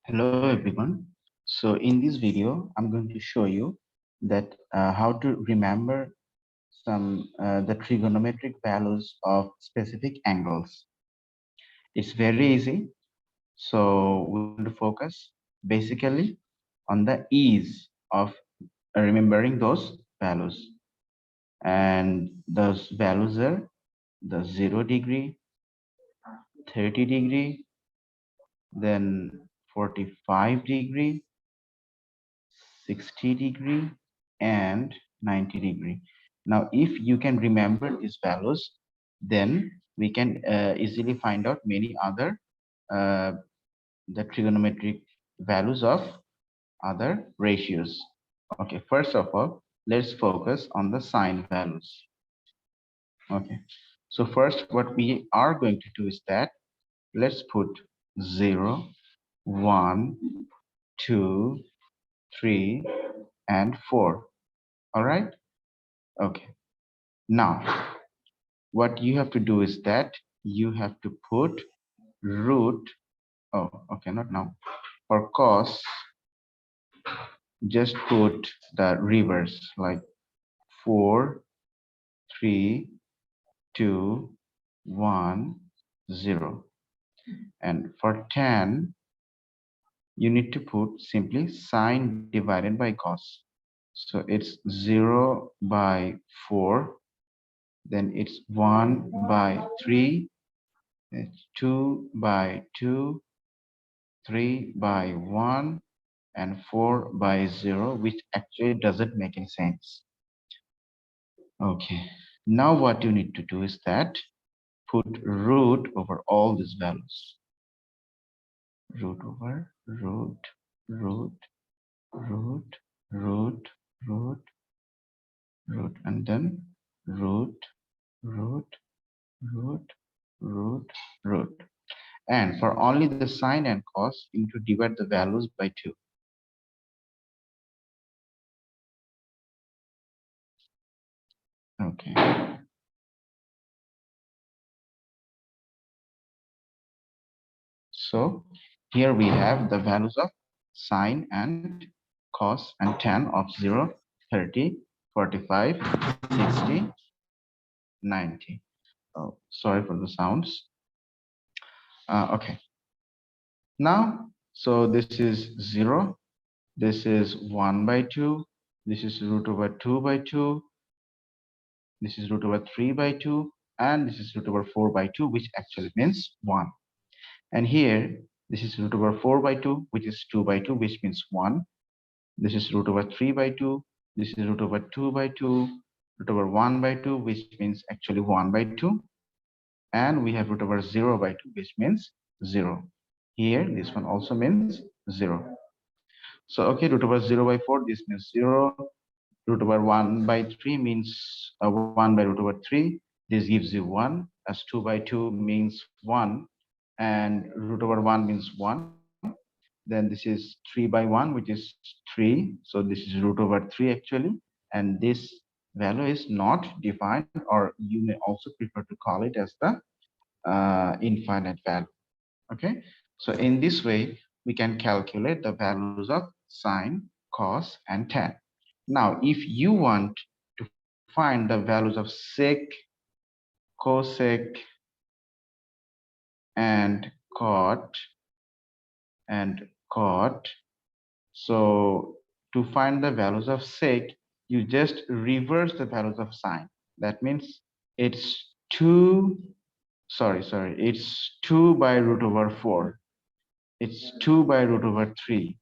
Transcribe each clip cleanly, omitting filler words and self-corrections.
Hello everyone. So in this video, I'm going to show you that how to remember the trigonometric values of specific angles. It's very easy. So we're going to focus basically on the ease of remembering those values. And those values are the 0 degree, 30 degree, then 45 degree, 60 degree, and 90 degree. Now, if you can remember these values, then we can easily find out many other uh, the trigonometric values of other ratios. Okay, first of all, let's focus on the sine values. Okay, so first what we are going to do is that let's put 0, 1, 2, 3, and 4. All right. Okay. Now, what you have to do is that you have to put root. Oh, okay, not now. For cos, just put the reverse like 4, 3, 2, 1, 0. And for tan, you need to put simply sine divided by cos. So it's 0 by 4, then it's 1 by 3, it's 2 by 2, 3 by 1, and 4 by 0, which actually doesn't make any sense. Okay, now what you need to do is that put root over all these values. Root over root, root, root, root, root, root, and then root, root, root, root, root. And for only the sine and cos, you need to divide the values by 2. Okay. So here we have the values of sine and cos and tan of 0, 30, 45, 60, 90. Oh, sorry for the sounds. Okay. Now, so this is 0. This is 1 by 2. This is root over 2 by 2. This is root over 3 by 2. And this is root over 4 by 2, which actually means 1. And here, this is root over 4 by 2, which is 2 by 2, which means 1. This is root over 3 by 2. This is root over 2 by 2. Root over 1 by 2, which means actually 1 by 2. And we have root over 0 by 2, which means 0. Here, this one also means 0. So, okay, root over 0 by 4, this means 0. Root over 1 by 3 means 1 by root over 3. This gives you 1, as 2 by 2 means 1, and root over 1 means 1. Then this is 3 by 1, which is 3. So this is root over 3 actually. And this value is not defined, or you may also prefer to call it as the infinite value. Okay. So in this way, we can calculate the values of sine, cos, and tan. Now, if you want to find the values of sec, cosec, and cot, and cot, so to find the values of sec, you just reverse the values of sine. That means it's 2, it's 2 by root over 4. It's 2 by root over 3.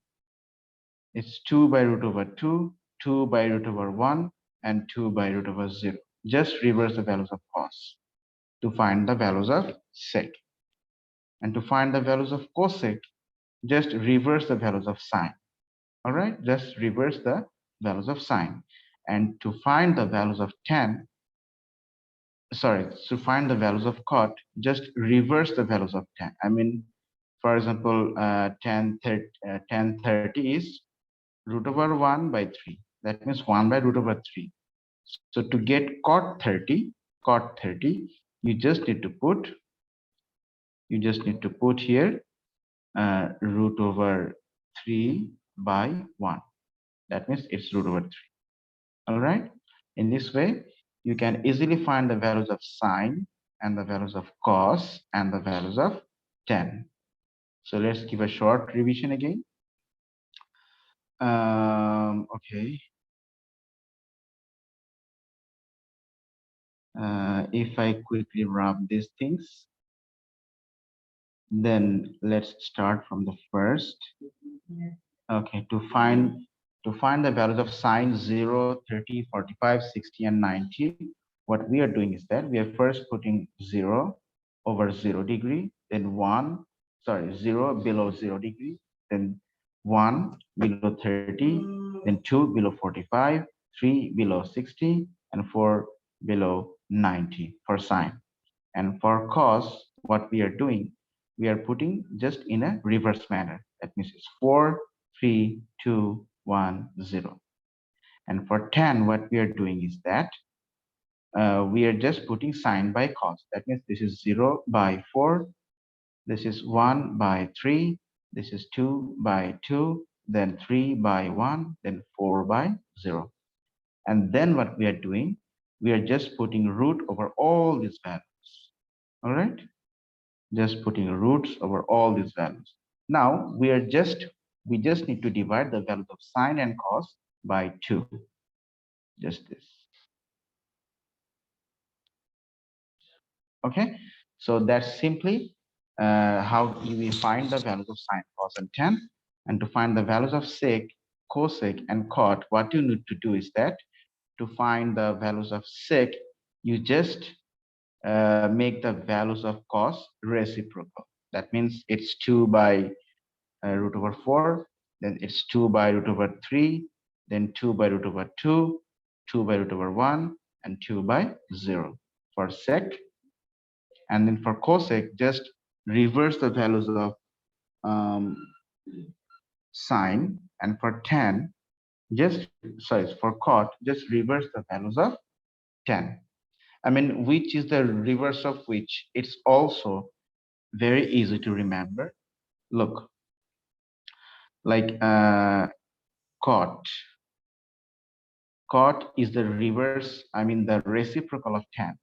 It's 2 by root over 2, 2 by root over 1, and 2 by root over 0. Just reverse the values of cos to find the values of sec. And to find the values of cosec, just reverse the values of sine. All right, just reverse the values of sine. And to find the values of to find the values of cot, just reverse the values of tan. I mean, for example, tan 30 is root over 1 by 3. That means 1 by root over 3. So to get cot 30, you just need to put here root over 3 by 1. That means it's root over 3. All right. In this way, you can easily find the values of sine and the values of cos and the values of tan. So let's give a short revision again. Okay. If I quickly rub these things, then let's start from the first. Okay, to find the values of sine 0, 30, 45, 60, and 90, what we are doing is that we are first putting 0 over 0 degree, then 1, sorry, 0 below 0 degree, then 1 below 30, then 2 below 45, 3 below 60, and 4 below 90 for sine. And for cos, what we are doing, we are putting just in a reverse manner. That means it's 4, 3, 2, 1, 0. And for tan, what we are doing is that we are just putting sine by cos. That means this is 0 by 4, this is 1 by 3, this is 2 by 2, then 3 by 1, then 4 by 0. And then what we are doing, we are just putting root over all these values. All right, just putting roots over all these values. Now we just need to divide the values of sine and cos by 2. Just this. Okay, so that's simply how we find the values of sine, cos, and tan. And to find the values of sec, cosec, and cot, what you need to do is that to find the values of sec, you just make the values of cos reciprocal. That means it's 2 by root over 4, then it's 2 by root over 3, then 2 by root over 2, 2 by root over 1, and 2 by 0 for sec. And then for cosec, just reverse the values of um, sine, and for tan, just, sorry, for cot, just reverse the values of tan. I mean, which is the reverse of which? It's also very easy to remember. Look, like cot. Cot is the reverse, I mean the reciprocal of tan.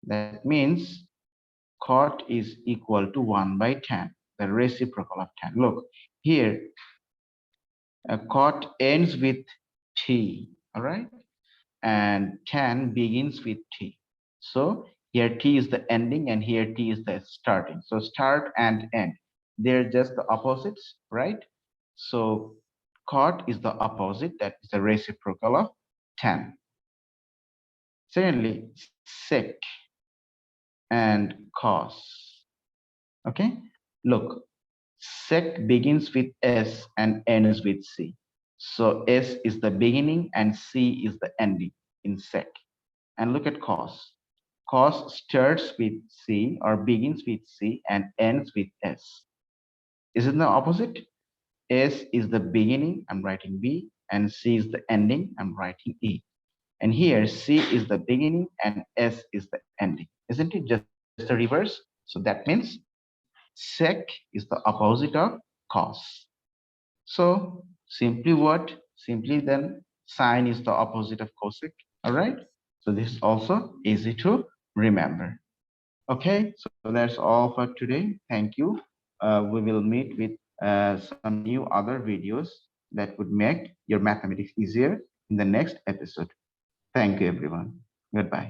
That means cot is equal to 1 by tan, the reciprocal of tan. Look, here a cot ends with t, all right? And tan begins with t. So here t is the ending and here t is the starting. So start and end, they're just the opposites, right? So cot is the opposite, that is the reciprocal of tan. Secondly, sec and cos. Okay, look, sec begins with s and ends with c. So s is the beginning and c is the ending in sec. And look at cos. Cos starts with c or begins with c and ends with s. Isn't the opposite? S is the beginning, I'm writing b, and c is the ending, I'm writing e. And here c is the beginning and s is the ending. Isn't it just a reverse? So that means sec is the opposite of cos. So simply what? Simply then sine is the opposite of cosec. All right. So this is also easy to remember. Okay, so that's all for today. Thank you. We will meet with some new other videos that would make your mathematics easier in the next episode. Thank you, everyone. Goodbye.